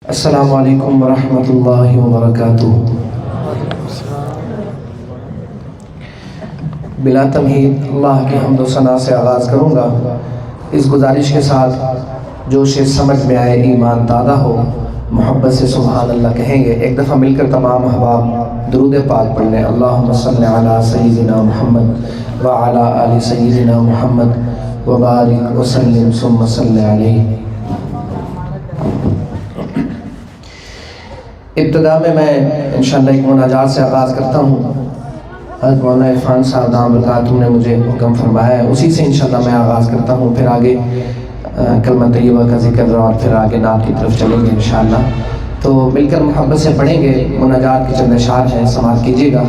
السلام علیکم ورحمۃ اللہ وبرکاتہ۔ بلا تمہید اللہ کی حمد و ثنا سے آغاز کروں گا، اس گزارش کے ساتھ جوش سمجھ میں آئے، ایمان تازہ ہو، محبت سے سبحان اللہ کہیں گے۔ ایک دفعہ مل کر تمام احباب درود پاک پڑھ لیں۔ اللہم صلی علی سیدنا محمد وعلی آل سیدنا محمد وبارک وسلم ثم صلی علیہ۔ ابتدا میں انشاءاللہ ایک مناجات سے آغاز کرتا ہوں۔ حضرت مولانا عرفان صاحب دام برکاتہ نے مجھے حکم فرمایا ہے، اسی سے انشاءاللہ میں آغاز کرتا ہوں، پھر آگے کلمہ طیبہ کا ذکر اور پھر آگے نعت کی طرف چلیں گے انشاءاللہ۔ تو مل کر محبت سے پڑھیں گے۔ مناجات کے چند اشعار ہیں، سماعت کیجیے گا۔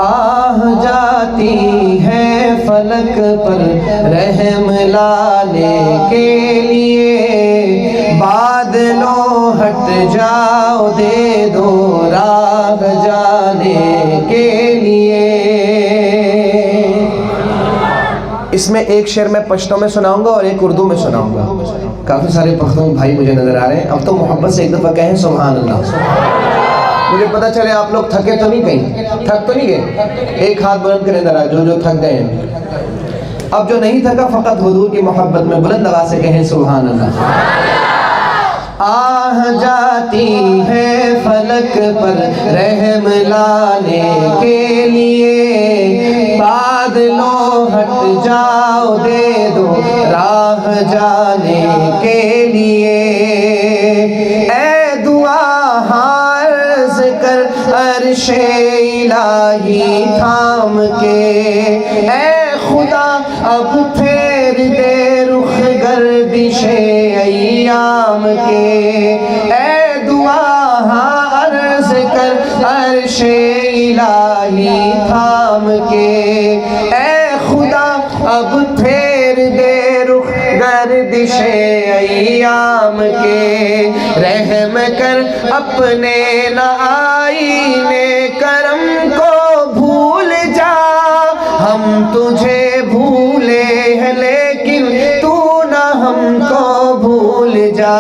آہ جاتی ہے فلک پر رحم لانے کے لیے، بادلوں ہٹ جاؤ دے دو راہ جانے کے لیے۔ اس میں ایک شعر میں پشتو میں سناؤں گا اور ایک اردو میں سناؤں گا۔ کافی سارے پختون بھائی مجھے نظر آ رہے ہیں، اب تو محبت سے ایک دفعہ کہیں سبحان اللہ، مجھے پتہ چلے آپ لوگ تھکے تو نہیں، کہیں تھک تو نہیں گئے؟ ایک ہاتھ بلند کریں ذرا جو تھک گئے ہیں۔ اب جو نہیں تھکا فقط حضور کی محبت میں بلند آواز سے کہیں سبحان اللہ۔ آہ جاتی ہے فلک پر رحم لانے کے لیے، بادلوں ہٹ جاؤ دے دو راہ جانے کے لیے۔ اے دعا عرض کر عرش الہی تھام کے، اے خدا اب پھیر دے رخ گردش ایام کے۔ اے دعا عرض کر عرش الہی تھام کے، اے خدا اب پھیر دے رخ گردش ایام کے۔ رحم کر اپنے نہ آئینے کرم کو بھول جا، ہم تجھے بھولے ہیں لیکن تو نہ ہم کو بھول جا۔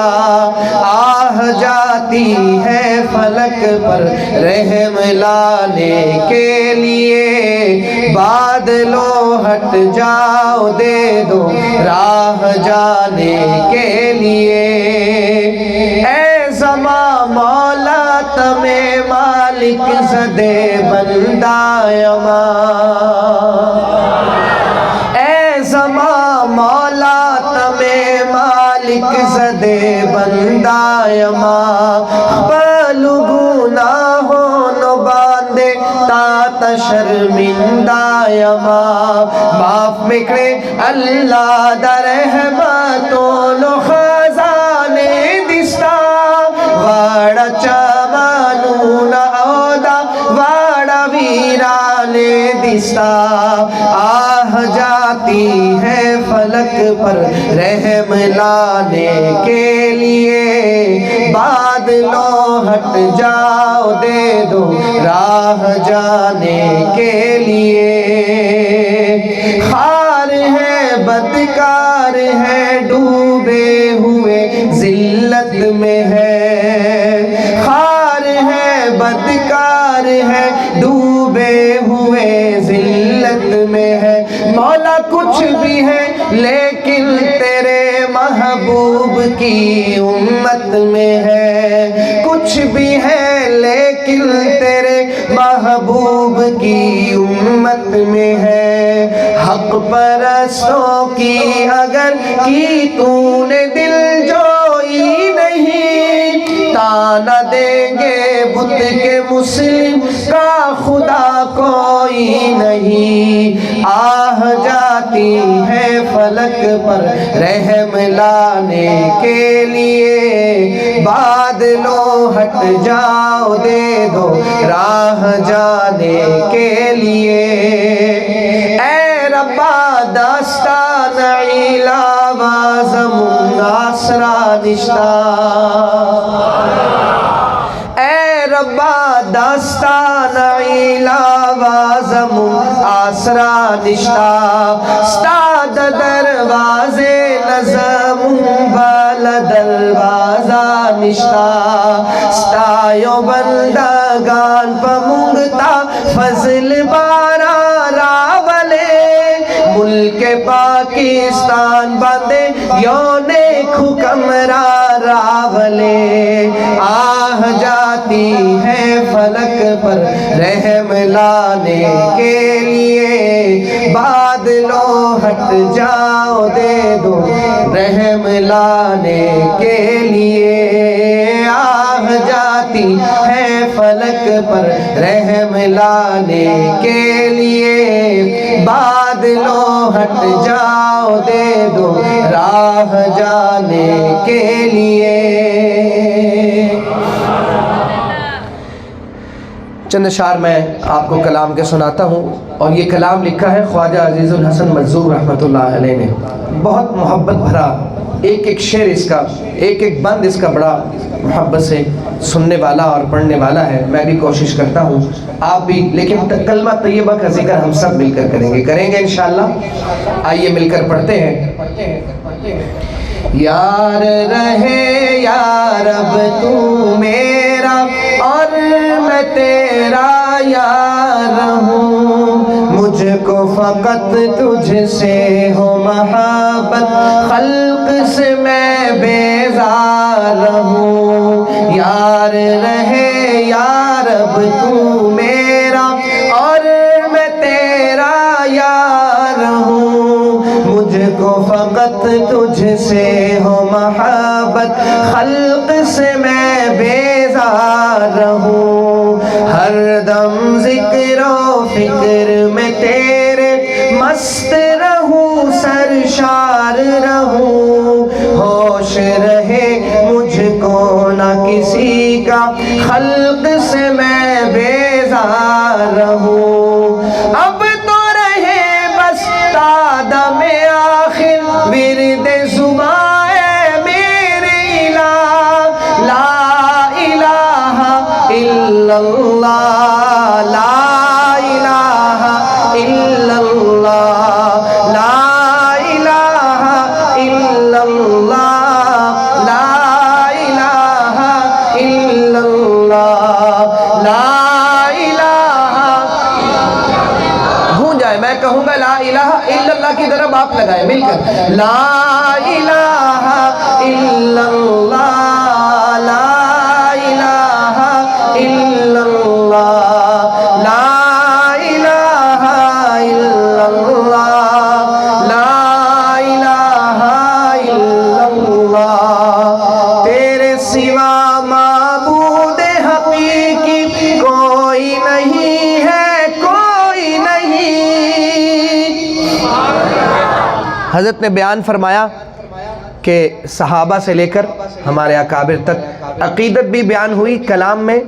آہ جاتی ہے فلک پر رحم لانے کے لیے، بادلوں ہٹ جاؤ دے دو راہ جانے کے لیے۔ اے زماں مولا تمہیں مالک زدے بندہ امان، اے زماں مولا تمہیں مالک زدے بندہ امان۔ پلو گناہوں نو باندے تا شرمندہ امان، معاف مکڑے اللہ دا رحمتوں نو خزانے دستا، واڑا چمانو نا اودا واڑا ویرانے دستا۔ آہ جاتی ہے فلک پر رحم لانے کے لیے، بادلوں ہٹ جاؤ دے دو راہ جانے کے لیے۔ خار ہے بدکار ہے ڈوبے ہوئے ذلت میں ہے، خار ہے بدکار ہے ڈوبے ہوئے ذلت میں ہے۔ مولا کچھ بھی ہے لیکن تیرے محبوب کی امت میں ہے، کچھ بھی ہے لیکن تیرے محبوب کی امت میں ہے۔ حق پرستوں کی اگر کی تو نے دل جوئی نہیں، تانا دیں گے بت کے مسلم کا خدا کوئی نہیں۔ آہ جاتی ہے فلک پر رحم لانے کے لیے، بادلوں ہٹ جاؤ دے دو راہ جانے کے لیے۔ اے ربا داستان عیلا وازم آسرا نشتا، اے ربا داستان عیلا وازم آسرا نشتا، استاد دروازے نظم بل دروازہ دانشتا ستایو بندگان پمونگتا فضل بارا راولے ملک پاکستان باندے یونے کھکمرا راولے آہ جاتی ہے فلک پر رحم لانے کے لیے بادلوں ہٹ جاؤ دے دو رحم لانے کے لیے آہ جاتی ہے فلک پر رحم لانے کے لیے بادلوں ہٹ جاؤ دے دو راہ جانے کے لیے. چند اشعار میں آپ کو کلام کے سناتا ہوں اور یہ کلام لکھا ہے خواجہ عزیز الحسن منظور رحمۃ اللہ علیہ نے. بہت محبت بھرا ایک ایک شعر اس کا، ایک ایک بند اس کا بڑا محبت سے سننے والا اور پڑھنے والا ہے. میں بھی کوشش کرتا ہوں آپ بھی، لیکن کلمہ طیبہ کا ذکر ہم سب مل کر کریں گے انشاءاللہ. آئیے مل کر پڑھتے ہیں. یار رہے یا رب تو میرا اور میں تیرا یار رہوں، مجھ کو فقط تجھ سے ہو محبت خلق سے میں بیزار رہوں. یار رہے یا رب تو میرا اور میں تیرا یار رہوں، مجھ کو فقط تجھ سے ہو محبت خلق سے میں بیزار رہوں. ہر دم ذکر و فکر میں تیرے مست رہوں، سرشار رہوں، ہوش رہے مجھ کو نہ کسی کا خلق سے میں بیزار رہوں. اب تو رہے بس تا دم آخر ورد زباں میرے الہ، لا الہ الا اللہ، لا الہ الا اللہ، لا الہ الا اللہ، لا الہ الا اللہ، لا الہ. گونج جائے، میں کہوں گا لا الہ الا اللہ کی طرف آپ لگائیں مل کر. لا الہ الا اللہ، لا الہ الا اللہ، لا الہ الا اللہ، لا الہ الا اللہ. تیرے سوا معبود حقیقی کوئی نہیں ہے، کوئی نہیں. حضرت نے بیان فرمایا کہ صحابہ سے لے کر ہمارے اکابر تک عقیدت بھی بیان ہوئی کلام میں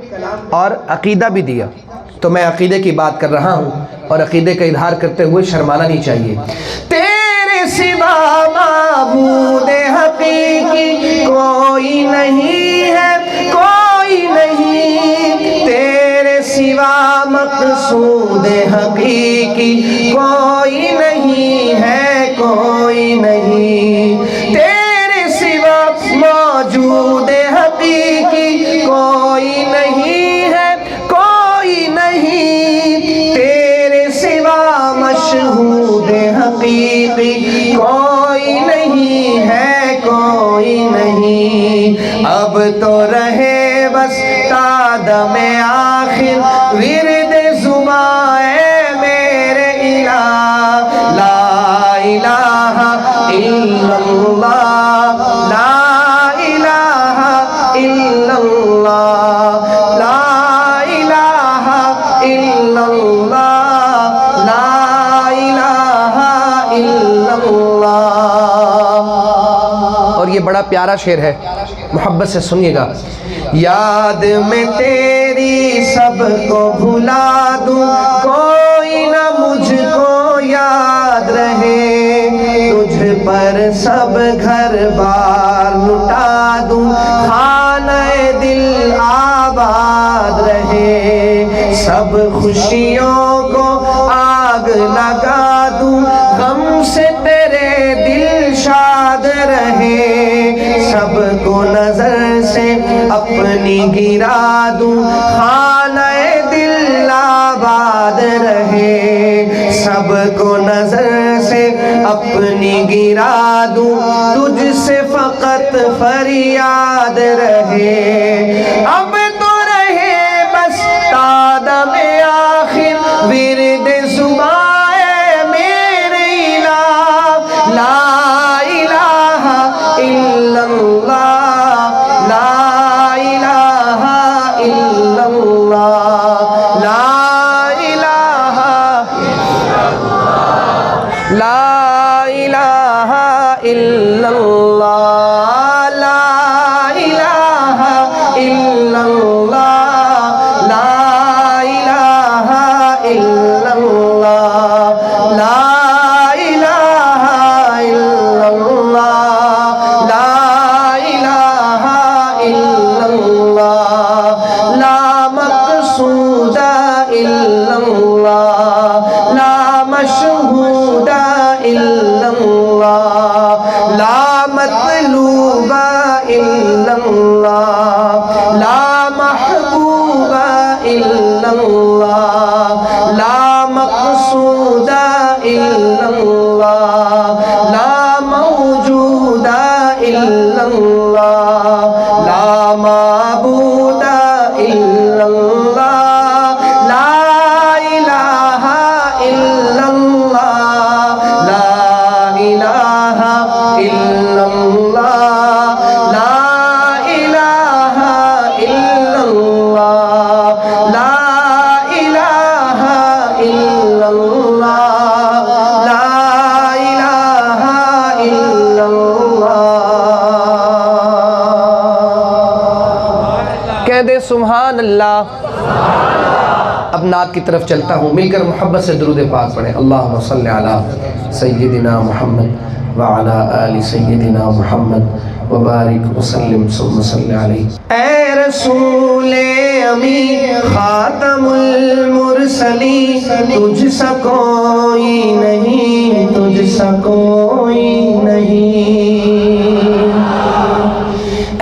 اور عقیدہ بھی دیا. تو میں عقیدے کی بات کر رہا ہوں اور عقیدے کا اظہار کرتے ہوئے شرمانا نہیں چاہیے. تیرے سوا معبود حقیقی کوئی نہیں ہے، کوئی نہیں. تیرے سوا مقصود حقیقی کوئی نہیں ہے، کوئی نہیں. تیرے سوا موجود حقیقی کوئی نہیں ہے، کوئی نہیں. تیرے سوا مشہود حقیقی کوئی نہیں ہے، کوئی نہیں. اب تو رہے بس تا دم آخر ورد زباں میرے الہ، لا الہ الا اللہ، لا الہ الا اللہ، لا الہ الا اللہ، لا الہ الا اللہ. اور یہ بڑا پیارا شعر ہے، محبت سے سنیے گا. یاد میں تیری سب کو بھلا دوں، کوئی نہ مجھ کو یاد رہے. تجھ پر سب گھر بار لٹا دوں، خانہ دل آباد رہے. سب خوشیوں کو آگ لگا دوں، غم سے تیرے دل شاد رہے. سب کو نظر سے اپنی گرا دوں خانہ دل آباد رہے، سب کو نظر سے اپنی گرا دوں تجھ سے فقط فریاد رہے، اب تو رہے بس تادم آخر ورد زبائے میرے الہ، لا الہ الا اللہ، لا الہ الا اللہ، لا الہ، لا الہ الا اللہ، لا الہ الا اللہ، لا الہ الا اللہ، لا الہ الا اللہ، لا الہ الا اللہ، لا مقصود الا اللہ، لا مشہود الا اللہ، لا مطلوب الا اللہ، لا محبوب الا اللہ، لا مقصود الا اللہ، لا موجود الا اللہ، لا معبود الا اللہ، لا الہ الا اللہ، لا الہ الا اللہ، لا الہ الا اللہ، لا الہ الا اللہ، لا الہ الا اللہ۔ کہہ دے سبحان اللہ۔ اب نعت کی طرف چلتا ہوں، مل کر محبت سے درود پاک پڑھیں۔ اللہم صلی علی سیدنا محمد وعلی آل سیدنا محمد وبارک وسلم ثم صلی علیہ۔ اے رسول امی خاتم المرسلین، تجھ سا کوئی نہیں، تجھ سا کوئی نہیں،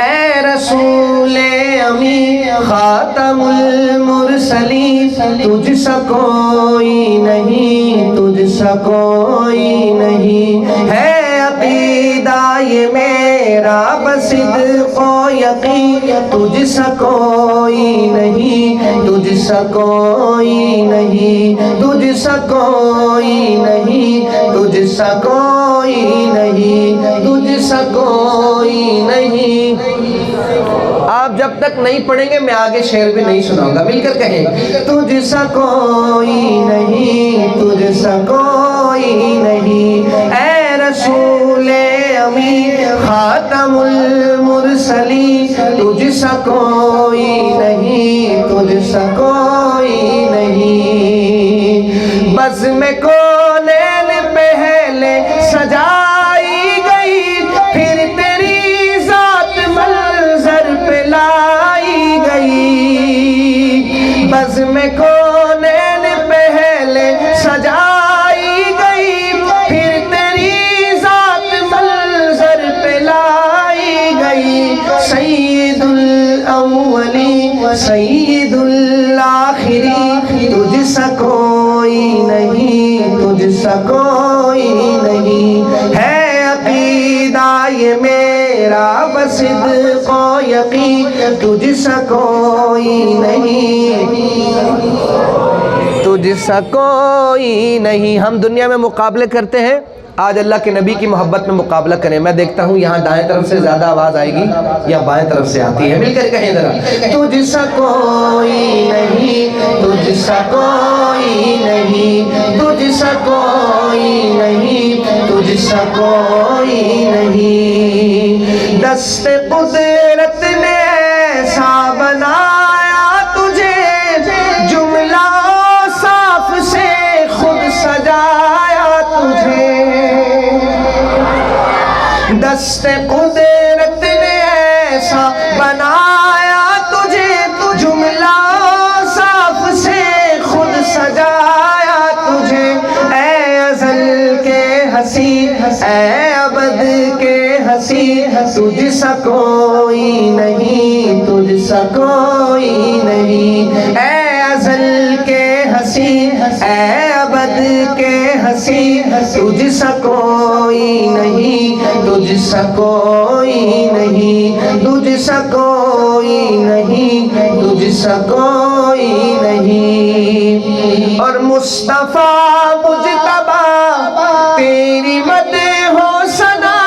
اے رسول امی خاتم المرسلین، تجھ سا کوئی نہیں، تجھ سا کوئی نہیں، ہے عقیدہ یہ میرا بصدق و یقین، تجھ سا کوئی نہیں، تجھ سا کوئی نہیں، تجھ سا کوئی نہیں، تجھ سا کوئی نہیں، تجھ سا کوئی نہیں۔ آپ جب تک نہیں پڑھیں گے میں آگے شعر بھی نہیں سناؤں گا، مل کر کہیں تجھ سا کوئی نہیں، تجھ سا کوئی نہیں، اے رسول امی خاتم المرسلین، تجھ سا کوئی نہیں، تجھ سا کوئی نہیں، بزم کونین پہلے سجائی گئی، پھر تیری ذات منظر پہ لائی گئی، بزم کونین پہلے سجائی گئی، پھر تیری ذات منظر پہ لائی گئی، سید الاولین سید الاخرین، تجھ سا کوئی نہیں، تجھ سا کوئی نہیں، ہے عقیدہ یہ میرا بصدق و یقین، تجھ سا کوئی نہیں، تجھ سا کوئی نہیں۔ ہم دنیا میں مقابلے کرتے ہیں، آج اللہ کے نبی کی محبت میں مقابلہ کریں۔ میں دیکھتا ہوں یہاں دائیں طرف سے زیادہ آواز آئے گی یا بائیں طرف سے آتی ہے، مل کر کہیں ذرا تجھ سا کوئی نہیں، تجھ سا کوئی نہیں، تجھ سا کوئی نہیں، تجھ سا کوئی نہیں، دست قدرت نے ایسا بنایا تجھے، جملہ صاف سے خود سجایا تجھے، دست قدرت نے ایسا بنایا تجھے، جملہ صاف سے خود سجایا تجھے، اے ازل کے ہنسی، اے ابد کے ہنسی، تجھ سا کوئی نہیں، تجھ سا کوئی نہیں، اے ازل کے ہنسی اے ابد کے ہنسی، تجھ سا کوئی نہیں، تجھ سا کوئی نہیں، تجھ سا کوئی نہیں، تجھ سا کوئی نہیں۔ اور مصطفیٰ مجتبیٰ تیری مدح و ثنا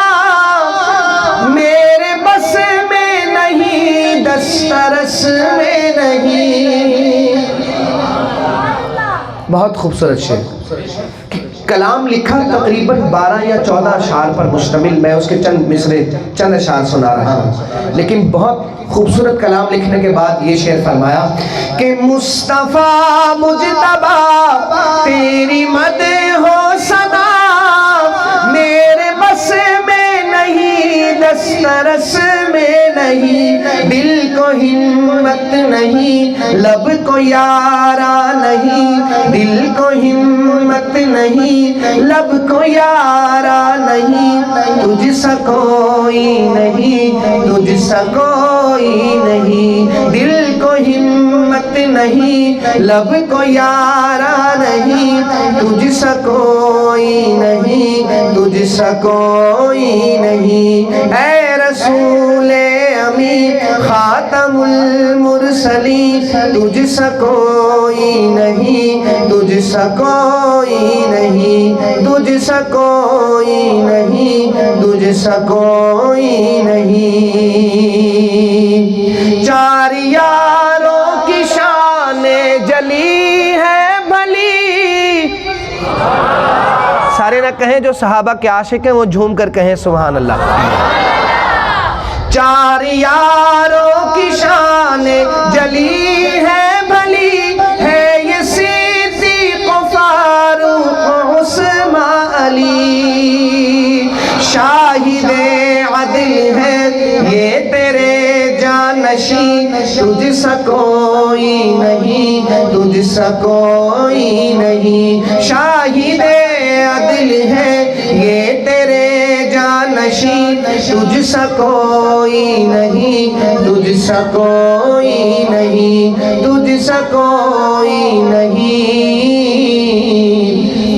میرے بس میں نہیں، دسترس میں نہیں۔ بہت خوبصورت شعر، کلام لکھا تقریباً 12 یا 14 اشعار پر مشتمل، میں اس کے چند مصرے چند اشعار سنا رہا ہوں، لیکن بہت خوبصورت کلام لکھنے کے بعد یہ شعر فرمایا کہ مصطفیٰ مجتبیٰ تیری مدح و ثنا میرے بس میں نہیں، دسترس میں نہیں، دل کو ہمت نہیں، لب کو یارا نہیں، دل کو ہمت نہیں، لب کو یارا نہیں، تجھ سا کوئی نہیں، تجھ سا کوئی نہیں، دل کو ہمت نہیں، لب کو یارا نہیں، تجھ سا کوئی نہیں، تجھ سا کوئی نہیں۔ اے رسول امین خاتم المرسلین، تجھ سا کوئی نہیں، تجھ سا کوئی نہیں، تجھ سا کوئی نہیں، تجھ سا کوئی نہیں۔ چار یاروں کی شان جلی ہے بھلی، سارے نہ کہیں جو صحابہ کے عاشق ہیں وہ جھوم کر کہیں سبحان اللہ۔ چار یاروں کی شان جلی ہے بھلی، ہے یہ صدیق و فاروق و عثمان علی، شاہد عدل ہے یہ تیرے جانشین، تجھ سا کوئی نہیں، تجھ سا کوئی نہیں، شاہد عدل ہے یہ تیرے جانشین، تجھ سا کوئی نہیں، تجھ سا کوئی نہیں، تجھ سا کوئی نہیں،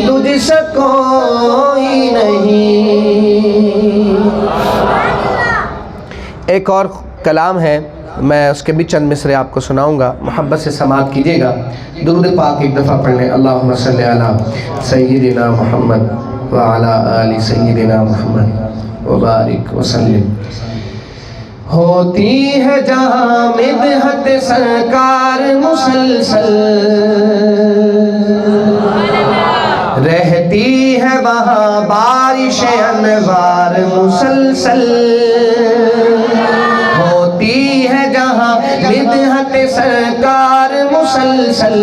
تجھ سا کوئی نہیں۔ ایک اور کلام ہے، میں اس کے بھی چند مصرے آپ کو سناؤں گا، محبت سے سماعت کیجیے گا۔ درود پاک ایک دفعہ پڑھ لیں، اللہم صلی علی سیدنا محمد وعلی آل سیدنا محمد وبارک وسلم۔ ہوتی ہے جہاں مدحت سرکار مسلسل، رہتی ہے وہاں بارش انوار مسلسل، ہوتی ہے جہاں مدحت سرکار مسلسل،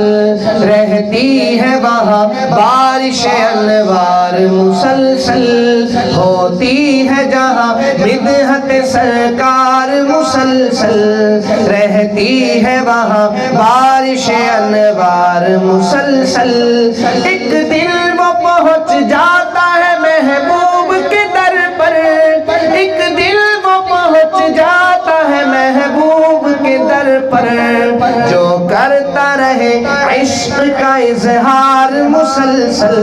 رہتی ہے وہاں بارش انوار مسلسل، ہوتی ہے جہاں مدحت سرکار مسلسل، رہتی ہے وہاں بارش انوار مسلسل۔ ایک دن وہ پہنچ جاتا ہے محبوب کے در پر، ایک دن وہ پہنچ جاتا ہے محبوب کے در پر، جو کرتا رہے عشق کا اظہار مسلسل،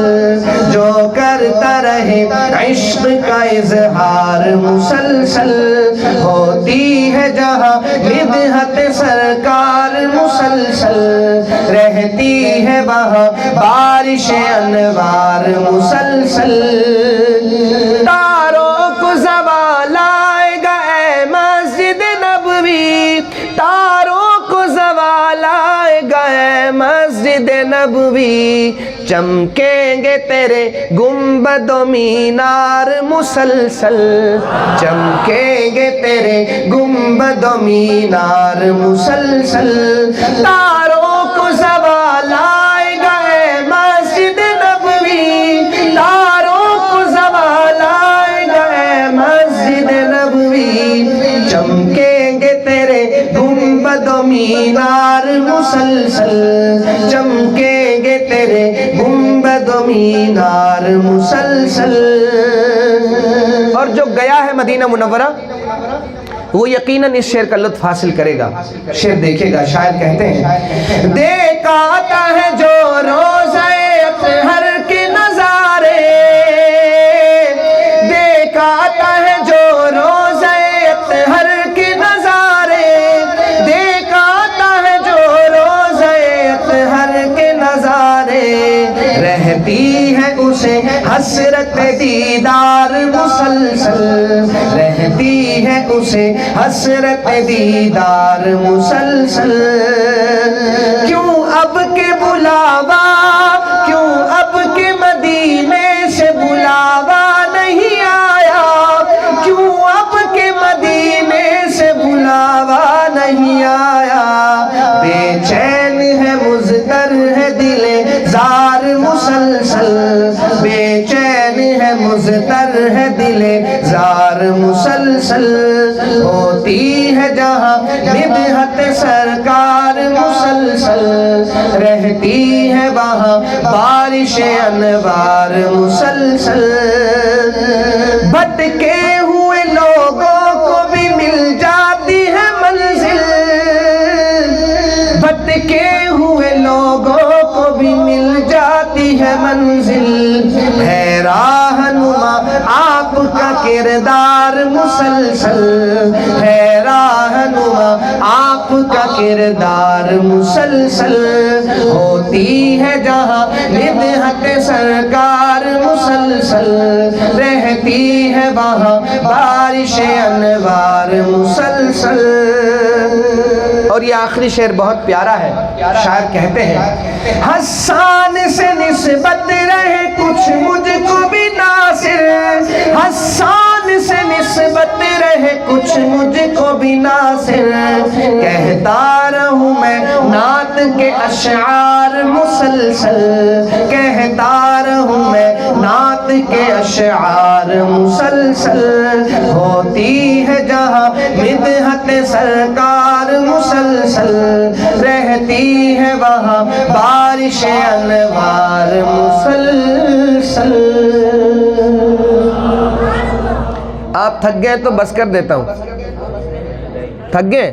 جو کرتا رہے عشق کا اظہار مسلسل، ہوتی ہے جہاں مدحت سرکار مسلسل، رہتی ہے وہاں بارش انوار مسلسل۔ تاروں کو زوال آئے گا اے مسجد نبوی، تاروں کو زوال آئے گا اے مسجد نبوی، چمکیں گے تیرے گنبد و مینار مسلسل، چمکیں گے تیرے گنبد و مینار مسلسل۔ تاروں کو زوال آئے گا اے مسجد نبوی، تاروں کو زوال آئے گا اے مسجد نبوی، چمکیں گے تیرے گنبد و مینار مسلسل، چمکیں گے تیرے گنبد و مینار مسلسل۔ اور جو گیا ہے مدینہ منورہ وہ یقیناً اس شعر کا لطف حاصل کرے گا. شعر دیکھے گا. شاعر کہتے ہیں دیکھ آتا ہے جو روزہ اطہر کے نظارے، دیکھ آتا ہے جو روزہ اطہر کے نظارے، دیکھ آتا ہے جو روزہ اطہر کے نظارے، رہتی ہے اسے حسرت دیدار مسلسل، رہتی ہے اسے حسرت دیدار مسلسل. کیوں اب کے بلاوا، کیوں اب کے مدینے سے بلاوا نہیں آیا، کیوں اب کے مدینے سے بلاوا نہیں آیا، بے چین ہے مضطر ہے دل زار مسلسل، بے چین ہے مضطر ہے دل زار مسلسل، ہوتی ہے جہاں مدحت سرکار مسلسل، رہتی ہے وہاں بارش انوار مسلسل. بھٹکے ہوئے لوگوں کو بھی مل جاتی ہے منزل، بھٹکے ہوئے لوگوں کو بھی مل جاتی ہے منزل، ہے راہنما آپ کا کردار مسلسل، ہے راہنما آپ کا کردار مسلسل، ہوتی ہے جہاں مدحت سرکار مسلسل، رہتی ہے وہاں بارش انوار مسلسل. اور یہ آخری شعر بہت پیارا ہے. شاعر کہتے ہیں حسان سے نسبت رہے کچھ مجھ کو بھی ناصر، حسان سے نسبت رہے کچھ مجھ کو بھی ناصر، کہتا رہوں میں نعت کے اشعار مسلسل، کہتا رہوں میں نعت کے اشعار مسلسل، ہوتی ہے جہاں مدحت سرکار مسلسل، رہتی ہے وہاں بارش انوار مسلسل. آپ تھک گئے تو بس کر دیتا ہوں. تھک گئے؟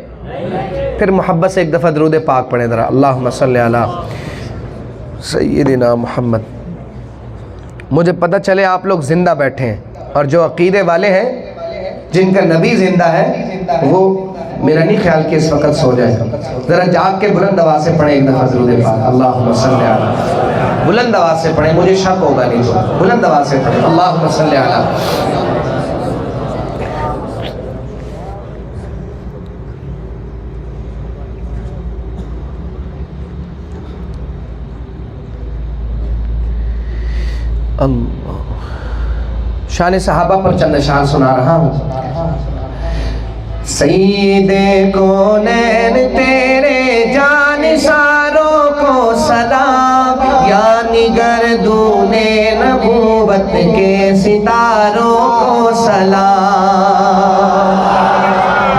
پھر محبت سے ایک دفعہ درود پاک پڑھیں ذرا. اللہم صلی علی سیدنا محمد. مجھے پتہ چلے آپ لوگ زندہ بیٹھے ہیں، اور جو عقیدے والے ہیں جن کا نبی زندہ ہے وہ میرا نہیں خیال کہ اس وقت سو جائے. ذرا جاگ کے بلند آواز سے پڑھیں ایک دفعہ درود پاک. اللہم صلی علی، بلند آواز سے پڑھیں، مجھے شک ہوگا نہیں تو بلند آواز سے پڑھیں. اللہم صلی علی. شان صحابہ پر چند اشعار سنا رہا ہوں. سید کونین تیرے جانثاروں کو سلام، یعنی گردون نبوت کے ستاروں کو سلام.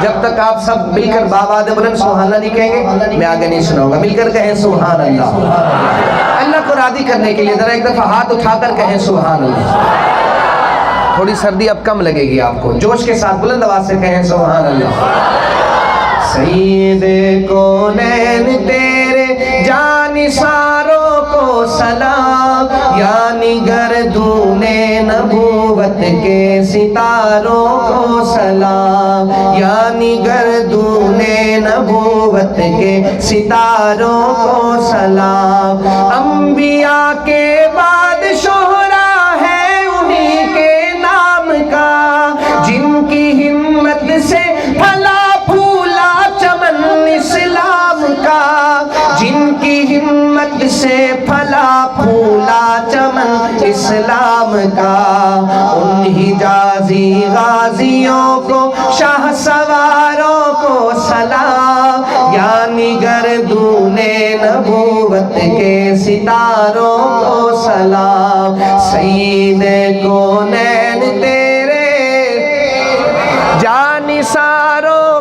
جب تک آپ سب مل کر بآواز بلند سبحان اللہ نہیں کہیں گے میں آگے نہیں سناؤں گا. مل کر کہیں سبحان اللہ. اللہ کو راضی کرنے کے لیے ذرا ایک دفعہ ہاتھ اٹھا کر کہیں سبحان اللہ. تھوڑی سردی اب کم لگے گی آپ کو. جوش کے ساتھ بلند آواز سے کہیں سبحان اللہ. سید کونین تیرے جانثاروں کو سلام، یعنی گردون نبوت کے ستاروں کو سلام، یعنی گردون نبوت کے ستاروں کو سلام. انبیاء کے بعد شہرا ہے انہی کے نام کا، جن کی ہمت سے پھلا پھولا چمن اسلام کا، جن کی ہمت سے پھلا پھولا چمن اسلام کا. ان حجازی غازیوں کو شاہ سواروں کو سلام، یعنی گردون نبوت کے ستاروں کو سلام. سید کونین تیرے جانثاروں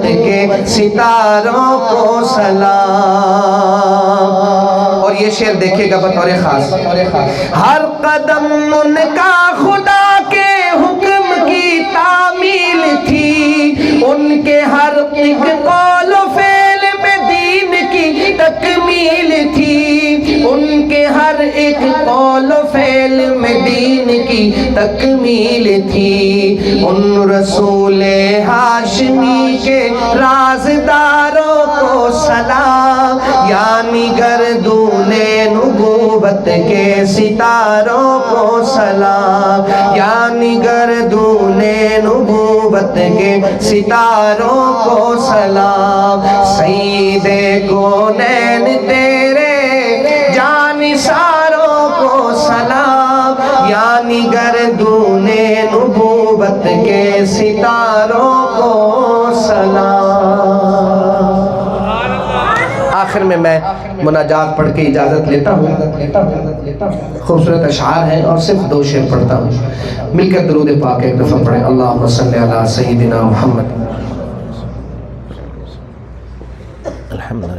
نبوت کے ستاروں کو سلام۔ اور یہ شعر دیکھے گا بطور خاص، ہر قدم ان کا خدا کے حکم کی تعمیل تھی، ان کے ہر ایک قول و فعل میں دین کی تکمیل تھی، ان کے ہر ایک قول و فعل میں دین کی تکمیل تھی۔ ان رسول ہاشمی کے رازداروں کو سلام، یعنی گردون نبوت کے ستاروں کو سلام، یعنی گردون نبوت کے ستاروں کو سلام۔ سید کونین تیرے جانثاروں کو سلام، یعنی گردون نبوت کے ستاروں کو سلام۔ آخر میں مناجات پڑھ کے اجازت لیتا ہوں۔ خوبصورت اشعار ہیں اور صرف 2 شعر پڑھتا ہوں، مل کر درود پاک ایک دفعہ پڑھیں۔ اللہم صلی علی سیدنا محمد۔ الحمدللہ۔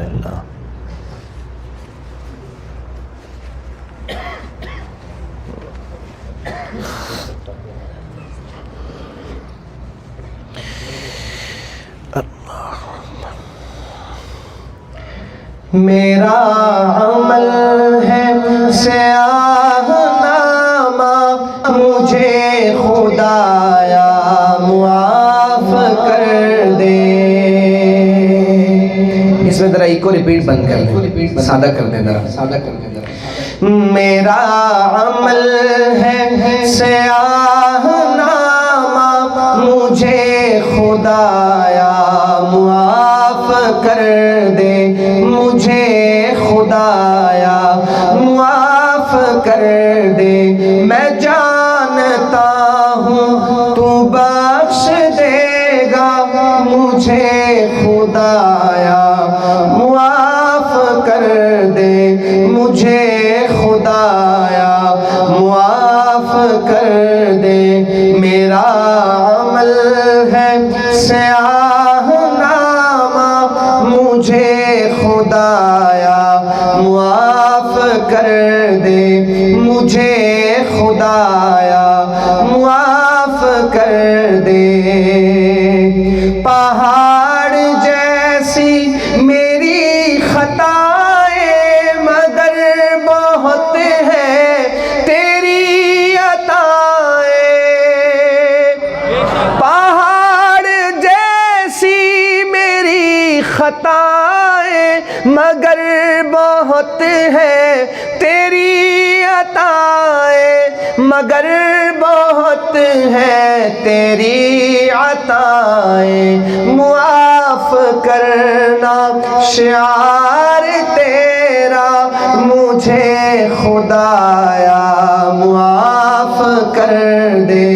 میرا عمل ہے سیاہ نامہ، مجھے خدایا معاف کر دے۔ اس میں ذرا ایک کو ریپیٹ بند کر دیں، سادہ کر دیں ذرا۔ میرا عمل ہے سیاہ نامہ، مجھے خدایا معاف کر دے، مجھے خدایا معاف کر دے۔ میں جانتا ہوں تو بخش دے گا، مجھے خدایا معاف کر دے، مجھے خدایا معاف کر دے۔ میرا عمل ہے سیاہ نامہ، مجھے خدایا معاف کر دے، مجھے خدایا معاف کر دے۔ پہاڑ جیسی میری خطائیں مگر بہت ہے تیری عطائیں، پہاڑ جیسی میری خطائیں مگر بہت ہے تیری عطائیں، مگر بہت ہے تیری عطائیں۔ معاف کرنا شعار تیرا، مجھے خدایا معاف کر دے،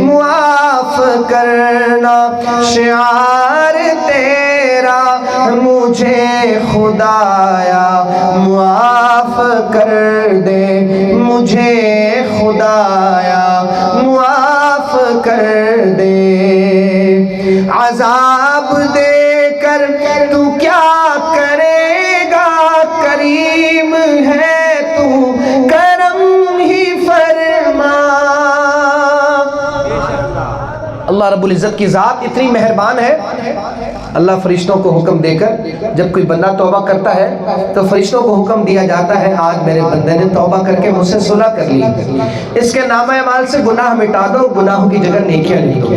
معاف کرنا شعار تیرا، مجھے خدایا معاف کر دے، مجھے خدایا معاف کر دے۔ عذاب دے کر تو کیا کرے گا، کریم ہے تو کرم ہی فرما۔ اللہ رب العزت کی ذات اتنی مہربان ہے، اللہ فرشتوں کو حکم دے کر جب کوئی بندہ توبہ کرتا ہے تو فرشتوں کو حکم دیا جاتا ہے، آج میرے بندے نے توبہ کر کے مجھ سے صلح کر لی، اس کے نامہ اعمال سے گناہ مٹا دو، گناہوں کی جگہ نیکیاں لکھ دو۔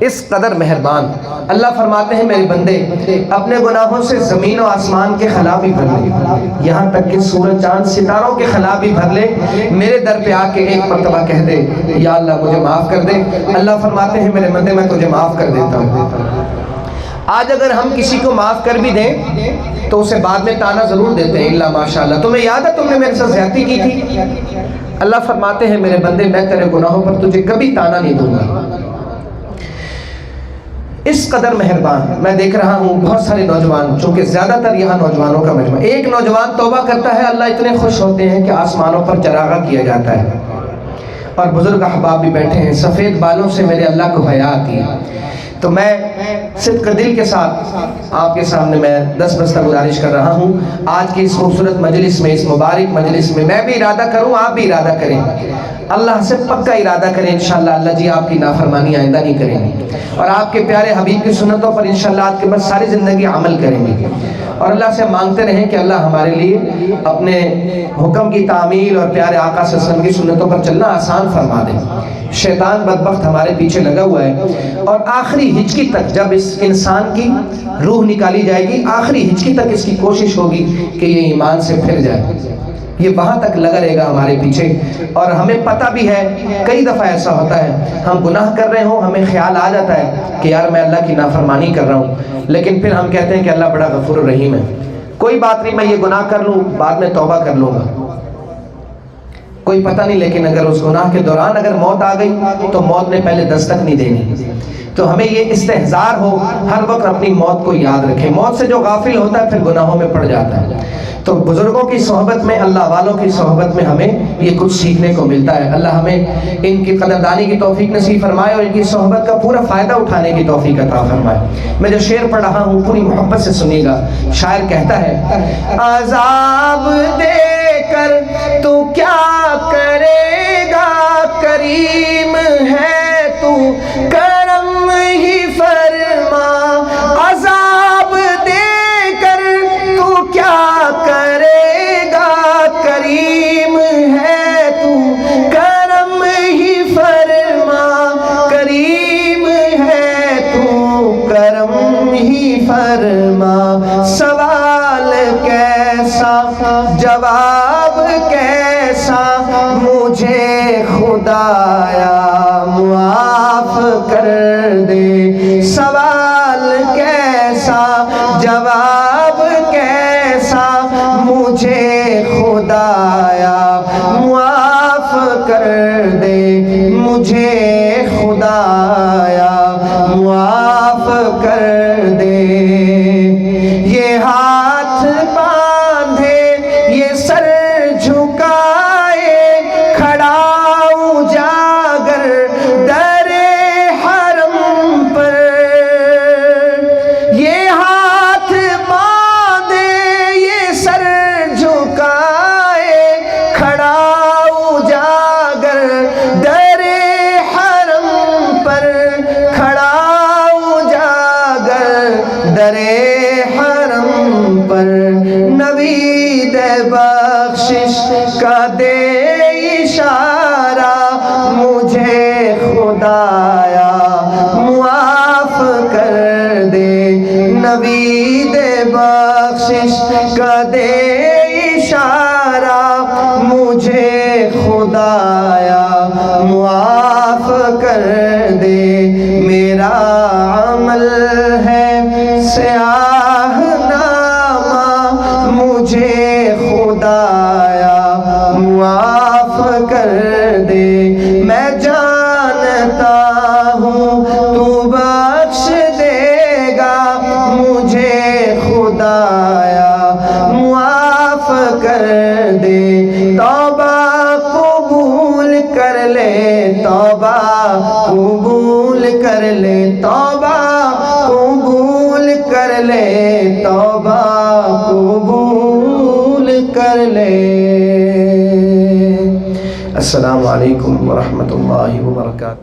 اس قدر مہربان اللہ فرماتے ہیں میرے بندے اپنے گناہوں سے زمین و آسمان کے خلا بھی بھر لے، یہاں تک کہ سورج چاند ستاروں کے خلا بھی بھر لے، میرے در پہ آ کے ایک مرتبہ کہہ دے یا اللہ مجھے معاف کر دے، اللہ فرماتے ہیں میرے بندے میں تجھے معاف کر دیتا ہوں۔ آج اگر ہم کسی کو معاف کر بھی دیں تو اسے بعد میں تانا ضرور دیتے ہیں، اللہ ماشاءاللہ تمہیں یاد ہے تم نے میرے ساتھ زیادتی کی تھی، اللہ فرماتے ہیں میرے بندے میں تیرے گناہوں پر تجھے کبھی تانا نہیں دوں گا۔ اس قدر مہربان میں دیکھ رہا ہوں بہت سارے نوجوان، چونکہ زیادہ تر یہاں نوجوانوں کا مجمع، ایک نوجوان توبہ کرتا ہے اللہ اتنے خوش ہوتے ہیں کہ آسمانوں پر چراغاں کیا جاتا ہے، اور بزرگ احباب بھی بیٹھے ہیں، سفید بالوں سے میرے اللہ کو حیا آتی ہے، تو میں صدق دل کے ساتھ آپ کے سامنے میں دست بستہ گزارش کر رہا ہوں، آج کی اس خوبصورت مجلس میں، اس مبارک مجلس میں میں بھی ارادہ کروں، آپ بھی ارادہ کریں، اللہ سے پکا ارادہ کریں انشاءاللہ اللہ جی آپ کی نافرمانی آئندہ نہیں کریں گے، اور آپ کے پیارے حبیب کی سنتوں پر انشاءاللہ آپ کے بعد ساری زندگی عمل کریں گے، اور اللہ سے مانگتے رہیں کہ اللہ ہمارے لیے اپنے حکم کی تعمیل اور پیارے آقا صلی اللہ علیہ وسلم کی سنتوں پر چلنا آسان فرما دیں۔ شیطان بدبخت ہمارے پیچھے لگا ہوا ہے، اور آخری ہچکی تک جب اس انسان کی روح نکالی جائے گی، آخری ہچکی تک اس کی کوشش ہوگی کہ یہ ایمان سے پھر جائے، یہ وہاں تک لگا رہے گا ہمارے پیچھے۔ اور ہمیں پتہ بھی ہے کئی دفعہ ایسا ہوتا ہے ہم گناہ کر رہے ہوں، ہمیں خیال آ جاتا ہے کہ یار میں اللہ کی نافرمانی کر رہا ہوں، لیکن پھر ہم کہتے ہیں کہ اللہ بڑا غفور الرحیم ہے، کوئی بات نہیں میں یہ گناہ کر لوں بعد میں توبہ کر لوں گا، کوئی پتہ نہیں۔ لیکن اگر اس گناہ کے دوران اگر موت آ گئی تو موت نے پہلے دستک نہیں دینی، تو ہمیں یہ استحضار ہو ہر وقت اپنی موت کو یاد رکھیں۔ موت سے جو غافل ہوتا ہے پھر گناہوں میں پڑ جاتا ہے۔ تو بزرگوں کی صحبت میں، اللہ والوں کی صحبت میں ہمیں یہ کچھ سیکھنے کو ملتا ہے۔ اللہ ہمیں ان کی قدردانی کی توفیق نصیب فرمائے اور ان کی صحبت کا پورا فائدہ اٹھانے کی توفیق عطا فرمائے۔ میں جو شعر پڑھ رہا ہوں پوری محبت سے سنیے گا۔ شاعر کہتا ہے، عذاب دے کر تو کیا کرے گا، کریم ہے تو کرم ہی فرما، عذاب دے کر تو کیا کرے گا، کریم ہے تو کرم ہی فرما، کریم ہے تو کرم ہی فرما، سوال کیسا جواب کیسا مجھے خدایا معاف کر دے، سوال کیسا جواب کیسا مجھے خدایا معاف کر دے، مجھے خدایا معاف کر دے۔ یہ ہاتھ باندھے یہ سر جھکائے کھڑا اجاگر در حرم پر، یہ ہاتھ باندھے یہ سر جھکائے کھڑا اجاگر در حرم پر، کھڑا اجاگر در حرم پر، نوید بخشش کا دے اشارہ مجھے خدایا معاف کر دے، نوید بخشش کا دے اشارہ مجھے خدایا معاف کر دے، میرا عمل ہے سیاہ نامہ مجھے خدایا معاف کر دے، میں جانتا ہوں تو بخش دے گا مجھے خدایا معاف کر دے، توبہ قبول کر لے، توبہ قبول کر لے، توبہ قبول کر لے، توبہ قبول کر لے۔ السلام علیکم ورحمۃ اللہ وبرکاتہ۔